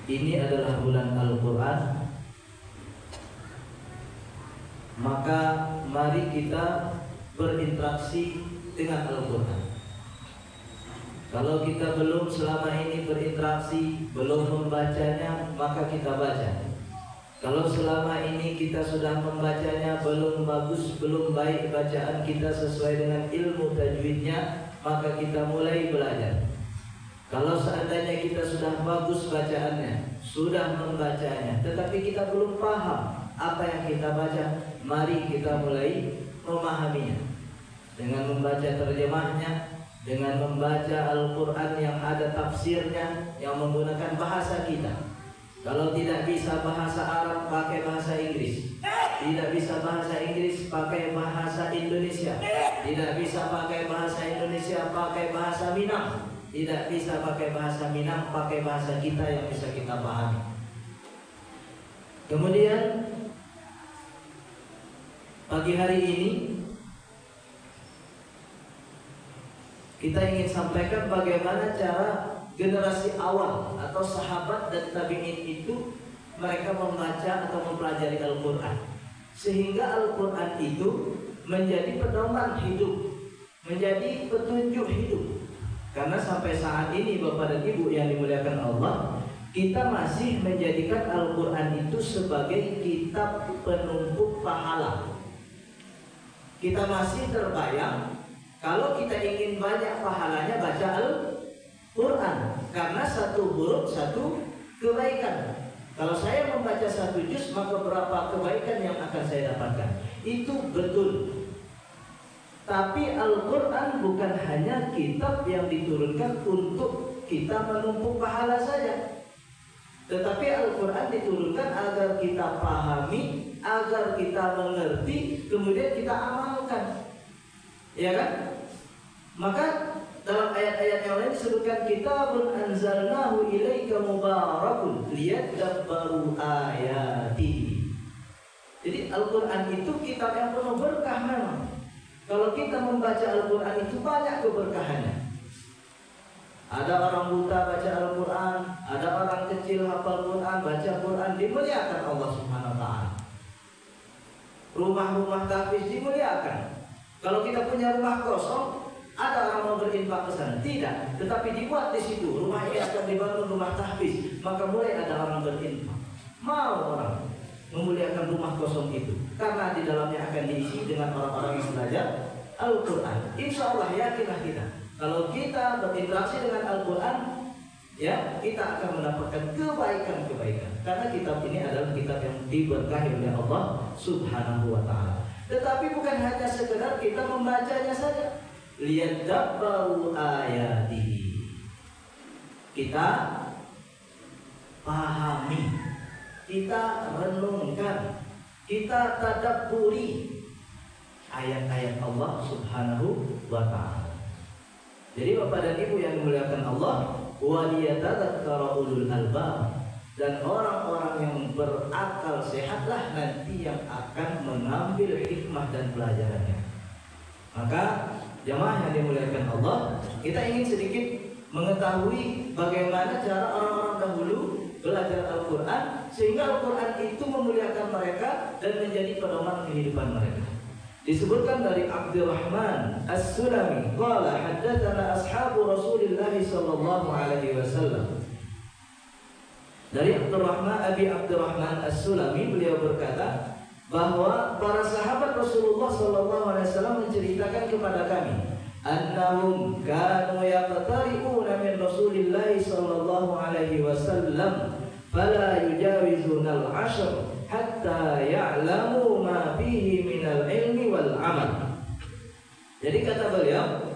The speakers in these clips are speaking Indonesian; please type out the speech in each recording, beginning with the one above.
ini adalah bulan Al-Quran, maka mari kita berinteraksi dengan Al-Quran. Kalau kita belum selama ini berinteraksi, belum membacanya, maka kita baca. Kalau selama ini kita sudah membacanya, belum bagus, belum baik bacaan kita sesuai dengan ilmu tajwidnya, maka kita mulai belajar. Kalau seandainya kita sudah bagus bacaannya, sudah membacanya, tetapi kita belum paham apa yang kita baca, mari kita mulai memahaminya dengan membaca terjemahnya, dengan membaca Al-Quran yang ada tafsirnya, yang menggunakan bahasa kita. Kalau tidak bisa bahasa Arab, pakai bahasa Inggris. Tidak bisa bahasa Inggris, pakai bahasa Indonesia. Tidak bisa pakai bahasa Indonesia, pakai bahasa Minang. Tidak bisa pakai bahasa Minang, pakai bahasa kita yang bisa kita pahami. Kemudian pagi hari ini kita ingin sampaikan bagaimana cara generasi awal atau sahabat dan tabi'in itu mereka membaca atau mempelajari Al-Quran, sehingga Al-Quran itu menjadi pedoman hidup, menjadi petunjuk hidup. Karena sampai saat ini Bapak dan Ibu yang dimuliakan Allah, kita masih menjadikan Al-Quran itu sebagai kitab penumpuk pahala. Kita masih terbayang kalau kita ingin banyak pahalanya baca Al-Quran, karena satu huruf satu kebaikan. Kalau saya membaca satu juz, maka berapa kebaikan yang akan saya dapatkan. Itu betul. Tapi Al-Quran bukan hanya kitab yang diturunkan untuk kita menumpuk pahala saja, tetapi Al-Quran diturunkan agar kita pahami, agar kita mengerti, kemudian kita amalkan. Ya kan? Maka dalam ayat-ayat yang lain disebutkan kitabun anzalnahu ilaika mubarakun liyadabbaru ayatihi. Jadi Al-Quran itu kitab yang penuh berkah memang. Kalau kita membaca Al-Quran itu banyak keberkahannya. Ada orang buta baca Al-Quran, ada orang kecil hafal Quran, baca Quran, dimuliakan Allah Subhanahu wa ta'ala. Rumah-rumah tahfiz dimuliakan. Kalau kita punya rumah kosong, ada orang mau berinfak ke sana? Tidak, tetapi dibuat di situ rumah ini akan dibangun rumah tahfiz, maka mulai ada orang berinfak. Mau orang memuliakan rumah kosong itu, karena di dalamnya akan diisi dengan orang-orang yang belajar Al-Quran. Insya Allah yakinlah kita, kalau kita berinteraksi dengan Al-Quran, ya kita akan mendapatkan kebaikan-kebaikan. Karena kitab ini adalah kitab yang diberkahi oleh Allah Subhanahu wa ta'ala. Tetapi bukan hanya sekedar kita membacanya saja. Liyadabbaru ayatihi. Kita pahami, kita renungkan, kita tadabburi ayat-ayat Allah Subhanahu wa ta'ala. Jadi Bapak dan Ibu yang dimuliakan Allah, waliyatadzakkara ulul albab, dan orang-orang yang berakal sehatlah nanti yang akan mengambil hikmah dan pelajarannya. Maka jamaah yang dimuliakan Allah, kita ingin sedikit mengetahui bagaimana cara orang-orang dahulu belajar Al-Quran, sehingga Al-Quran itu memuliakan mereka dan menjadi pedoman kehidupan mereka. Disebutkan dari Abdurrahman As-Sulami, qala haddatsana ashabu Rasulillah sallallahu alaihi wasallam. Dari Abi Abdurrahman As-Sulami, beliau berkata bahwa para sahabat Rasulullah sallallahu alaihi wasallam menceritakan kepada kami, annahum kanu yaqtari'una min Rasulillah sallallahu alaihi wasallam fala yujawizuna al-'ashr hatta ya'lamu ma fihi minal ilmi wal amal. Jadi kata beliau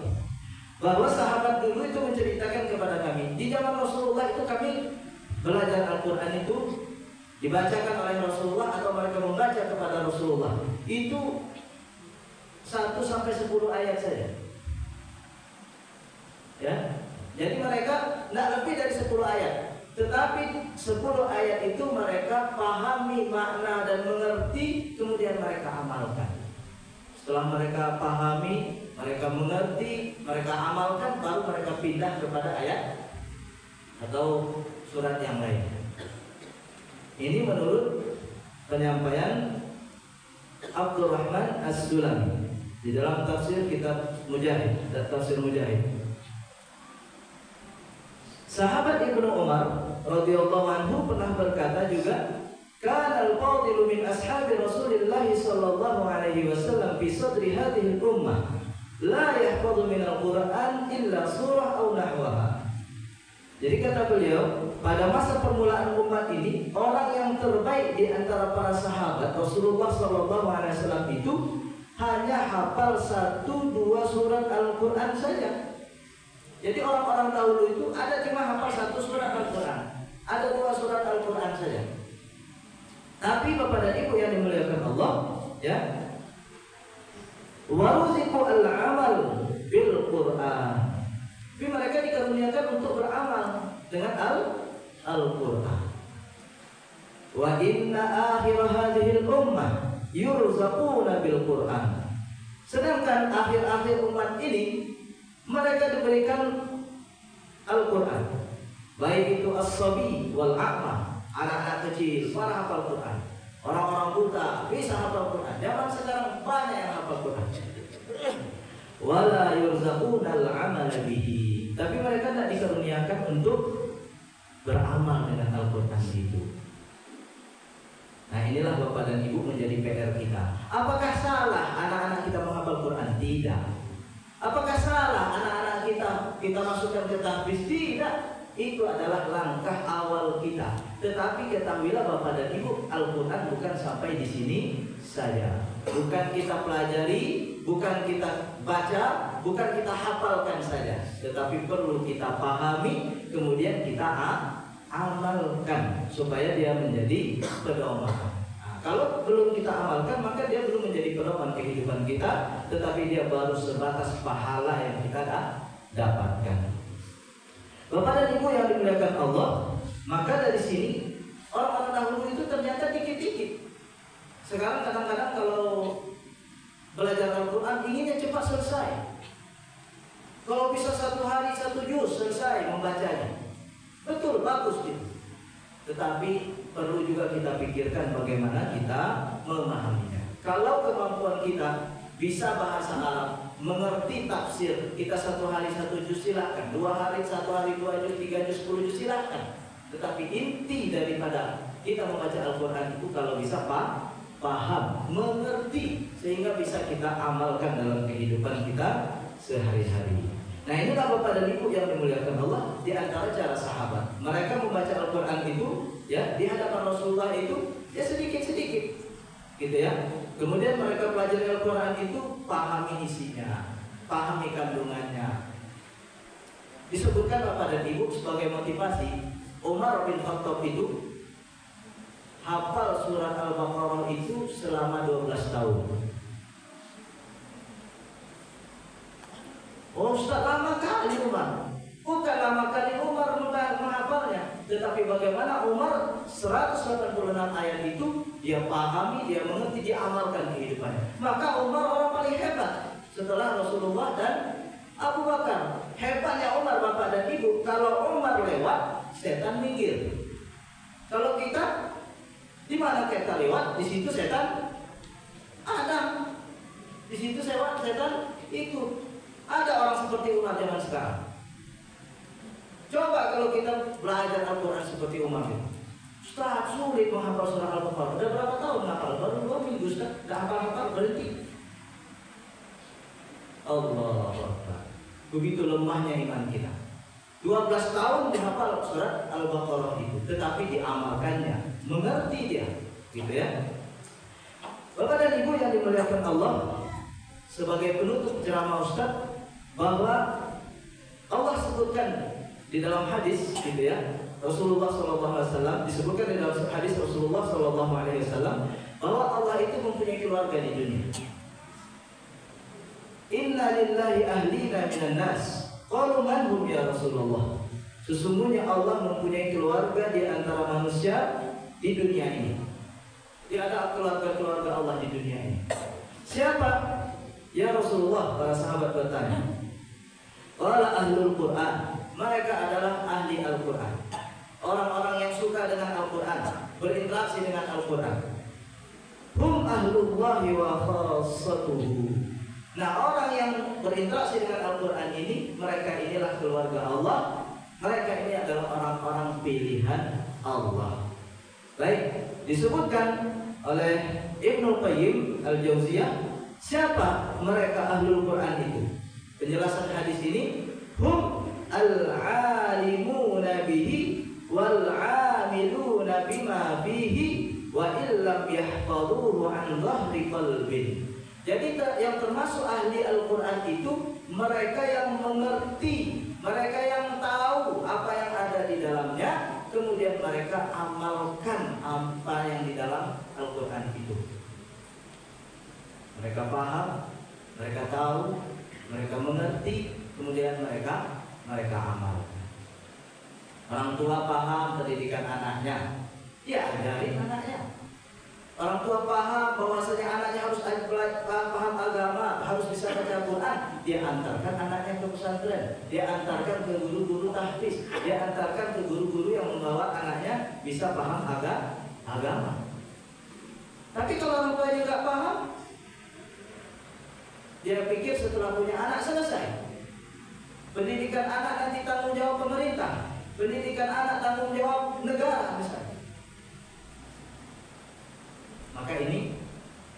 bahwa sahabat dulu itu menceritakan kepada kami, di zaman Rasulullah itu kami belajar Al-Quran itu dibacakan oleh Rasulullah atau mereka membaca kepada Rasulullah itu 1 sampai 10 ayat saja. Ya, jadi mereka tidak lebih dari 10 ayat. Tetapi 10 ayat itu mereka pahami makna dan mengerti, kemudian mereka amalkan. Setelah mereka pahami, mereka mengerti, mereka amalkan, baru mereka pindah kepada ayat atau surat yang lain. Ini menurut penyampaian Abdurrahman As-Sulami di dalam tafsir kitab Mujahid, tafsir Mujahid. Sahabat Ibnu Umar radhiyallahu anhu pernah berkata juga, "Kana al-fadilu min ashabi Rasulillah sallallahu alaihi wasallam fi sadri hadhihi al-ummah la yahfadhu min al-Qur'an illa surah aw nahwaha." Jadi kata beliau, pada masa permulaan umat ini, orang yang terbaik di antara para sahabat Rasulullah sallallahu alaihi wasallam itu hanya hafal 1-2 surat Al-Qur'an saja. Jadi orang-orang dahulu itu ada cuma hafal 1 surat Al-Qur'an, ada 2 surat Al-Qur'an saja. Tapi Bapak dan Ibu yang dimuliakan Allah, ya, waruziqu al-amal bil Qur'an. Tapi mereka dikaruniakan untuk beramal dengan Al-Qur'an. Wa inna akhir hadhihi al-ummah yurzaquna bil Qur'an. Sedangkan akhir-akhir umat ini mereka diberikan Al-Qur'an. Baik itu as-sabi wal a'ma, anak-anak kecil para hafal Quran, orang-orang buta bisa hafal Quran. Zaman sekarang banyak yang hafal Quran. Wala yurzaquna al-amal bihi. Tapi mereka tidak dikaruniakan untuk beramal dengan Al-Qur'an itu. Nah, inilah Bapak dan Ibu menjadi PR kita. Apakah salah anak-anak kita menghafal Quran? Tidak. Apakah salah anak-anak kita masukkan ke tahfiz? Tidak. Itu adalah langkah awal kita. Tetapi ketahuilah Bapak dan Ibu, Al-Quran bukan sampai di sini saja. Bukan kita pelajari, bukan kita baca, bukan kita hafalkan saja. Tetapi perlu kita pahami, kemudian kita amalkan supaya dia menjadi pedoman. Nah, kalau belum kita amalkan, maka dia belum menjadi pedoman kehidupan kita, tetapi dia baru sebatas pahala yang kita dapatkan. Bapak dan Ibu yang dimuliakan Allah, maka dari sini orang-orang dahulu itu ternyata dikit-dikit. Sekarang kadang-kadang kalau belajar Al-Quran inginnya cepat selesai. Kalau bisa 1 hari 1 juz selesai membacanya, betul, bagus gitu. Tetapi perlu juga kita pikirkan bagaimana kita memahaminya. Kalau kemampuan kita bisa bahasa Arab, mengerti tafsir, kita 1 hari 1 juz silakan, 2 hari 1 hari 2 juz, 3 juz, 10 juz silakan. Tetapi inti daripada kita membaca Al-Quran itu kalau bisa paham, mengerti, sehingga bisa kita amalkan dalam kehidupan kita sehari-hari. Nah, inilah Bapak dan Ibu yang dimuliakan Allah, di antara cara sahabat. Mereka membaca Al-Quran itu, ya, di hadapan Rasulullah itu, ya sedikit-sedikit, gitu ya. Kemudian mereka pelajari Al-Quran itu, pahami isinya, pahami kandungannya. Disebutkan Bapak dan Ibu sebagai motivasi, Umar bin Khattab itu hafal surat Al-Baqarah itu selama 12 tahun. Oh, Ustaz, lama kali Umar. Bukan lama kali Umar menghafalnya, tetapi bagaimana Umar 186 ayat itu dia pahami, dia mengerti, dia amalkan kehidupannya. Maka Umar orang paling hebat setelah Rasulullah dan Abu Bakar. Hebatnya Umar, Bapak dan Ibu, kalau Umar lewat, setan minggir. Kalau kita, di mana kita lewat, di situ setan ada. Di situ setan ikut. Ada orang seperti Umar zaman sekarang. Coba kalau kita belajar Al-Quran seperti Umar itu. Ustaz, sulit menghafal surah Al-Baqarah. Udah berapa tahun hafal? Baru 2 minggu, Ustaz. Udah hafal-hafal, berhenti. Allah Akbar. Begitu lemahnya iman kita. 12 tahun dihafal surat Al-Baqarah itu, tetapi diamalkannya, mengerti dia, gitu ya. Bapak dan Ibu yang dimuliakan Allah, sebagai penutup ceramah Ustaz, bahwa Allah sebutkan di dalam hadis, gitu ya, Rasulullah SAW disebutkan di dalam hadis Rasulullah SAW bahwa Allah itu mempunyai keluarga di dunia. Inna lillahi ahlina minan nas. Qalu man hum ya Rasulullah. Sesungguhnya Allah mempunyai keluarga di antara manusia di dunia ini. Tidak ada keluarga-keluarga Allah di dunia ini. Siapa? Ya Rasulullah, para sahabat bertanya. Qala ahlul Quran. Mereka adalah ahli Al-Quran. Orang-orang yang suka mereka dengan Al-Quran, berinteraksi dengan Al-Quran. Hum ahlullahi wa khassatuhu. Nah, orang yang berinteraksi dengan Al-Quran ini, mereka inilah keluarga Allah. Mereka ini adalah orang-orang pilihan Allah. Baik, disebutkan oleh Ibnu Qayyim Al-Jauziyah, siapa mereka ahlul Quran itu? Penjelasan hadis ini, hum al-alimuna bihi wal-amiluna bima bihi wa illam yahfaduhu an dhahri qalbin. Jadi yang termasuk ahli Al-Quran itu mereka yang mengerti, mereka yang tahu apa yang ada di dalamnya, kemudian mereka amalkan apa yang di dalam Al-Quran itu. Mereka paham, mereka tahu, mereka mengerti, kemudian mereka amalkan. Orang tua paham pendidikan anaknya, dia ajarin anaknya. Orang tua paham bahwasanya anaknya harus paham agama, harus bisa baca Quran, dia antarkan anaknya ke pesantren, dia antarkan ke guru-guru tahfiz, dia antarkan ke guru-guru yang membawa anaknya bisa paham agama. Tapi kalau orang tua nggak paham, dia pikir setelah punya anak selesai. Pendidikan anak nanti tanggung jawab pemerintah, pendidikan anak tanggung jawab negara misalnya. Maka ini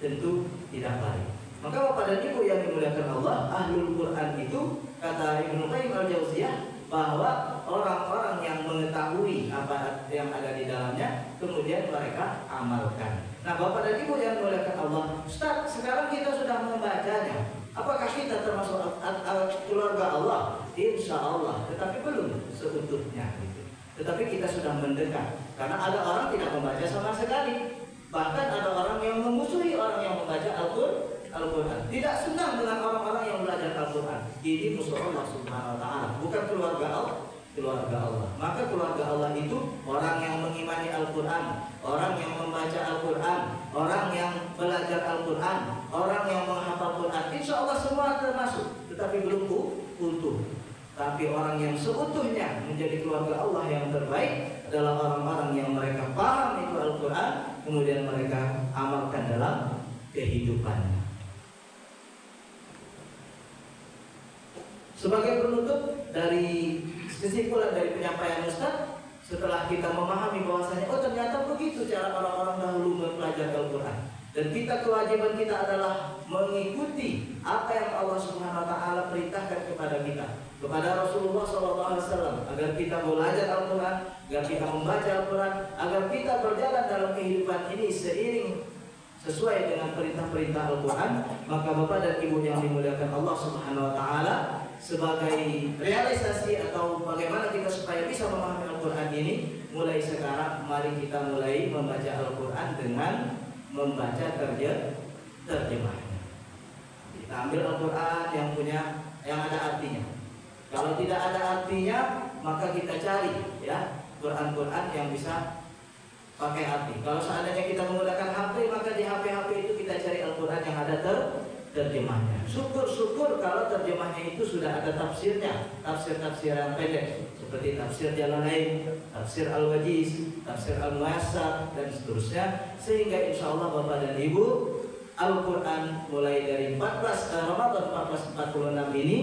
tentu tidak baik. Maka Bapak dan Ibu yang dimuliakan Allah, ahlul Quran itu, kata Ibnu Qayyim Al-Jauziyah, bahwa orang-orang yang mengetahui apa yang ada di dalamnya, kemudian mereka amalkan. Nah, Bapak dan Ibu yang dimuliakan Allah, Ustaz, sekarang kita sudah membacanya. Apakah kita termasuk keluarga Allah? Insya Allah, tetapi belum seutuhnya. Tetapi kita sudah mendekat, karena ada orang tidak membaca sama sekali. Bahkan ada orang yang memusuhi orang yang membaca Al-Quran. Tidak senang dengan orang-orang yang belajar Al-Quran. Ini musuh Allah Subhanahu wa Ta'ala, bukan keluarga Allah. Maka keluarga Allah itu orang yang mengimani Al-Quran, orang yang membaca Al-Quran, orang yang belajar Al-Quran, orang yang menghafal Quran. Insya Allah semua termasuk, tetapi belum utuh. Tapi orang yang seutuhnya menjadi keluarga Allah yang terbaik adalah orang-orang yang mereka paham itu Al-Quran, kemudian mereka amalkan dalam kehidupannya. Sebagai penutup dari kesimpulan dari penyampaian Ustaz, setelah kita memahami bahwasanya ternyata begitu cara orang-orang dahulu mempelajari Al-Quran, dan kewajiban kita adalah mengikuti apa yang Allah Subhanahu wa Ta'ala perintahkan kepada kita, kepada Rasulullah SAW, agar kita belajar Al-Quran, agar kita membaca Al-Quran, agar kita berjalan dalam kehidupan ini seiring sesuai dengan perintah-perintah Al-Quran. Maka Bapak dan Ibu yang dimuliakan Allah Subhanahu wa Ta'ala, sebagai realisasi atau bagaimana kita supaya bisa memahami Al-Quran ini, mulai sekarang mari kita mulai membaca Al-Quran dengan membaca terjemahnya. Kita ambil Al-Quran yang ada artinya. Kalau tidak ada artinya, maka kita cari ya Quran-Quran yang bisa pakai arti. Kalau seandainya kita menggunakan HP, maka di HP itu kita cari Al-Quran yang ada terjemahnya. Syukur-syukur kalau terjemahnya itu sudah ada tafsirnya, tafsir-tafsir yang pendek seperti tafsir Jalalain, tafsir Al-Wajiz, tafsir Al-Muyassar, dan seterusnya, sehingga insya Allah Bapak dan Ibu, Al-Quran mulai dari Ramadan 1446 ini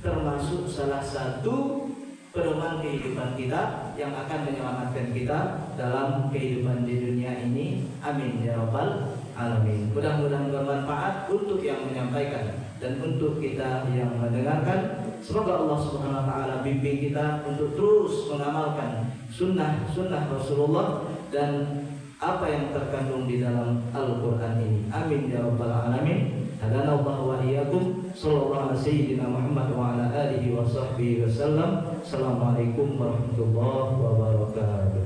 termasuk salah satu pedoman kehidupan kita yang akan menyelamatkan kita dalam kehidupan di dunia ini. Amin ya rabbal alamin. Mudah-mudahan bermanfaat untuk yang menyampaikan dan untuk kita yang mendengarkan. Semoga Allah Subhanahu wa Ta'ala bimbing kita untuk terus mengamalkan sunnah Rasulullah dan apa yang terkandung di dalam Al-Quran ini. Amin ya rabbal alamin. Hadana Allah wa iyyakum. Sallallahu ala sayyidina Muhammad wa ala alihi wa sahbihi wasallam. Assalamualaikum warahmatullahi wabarakatuh.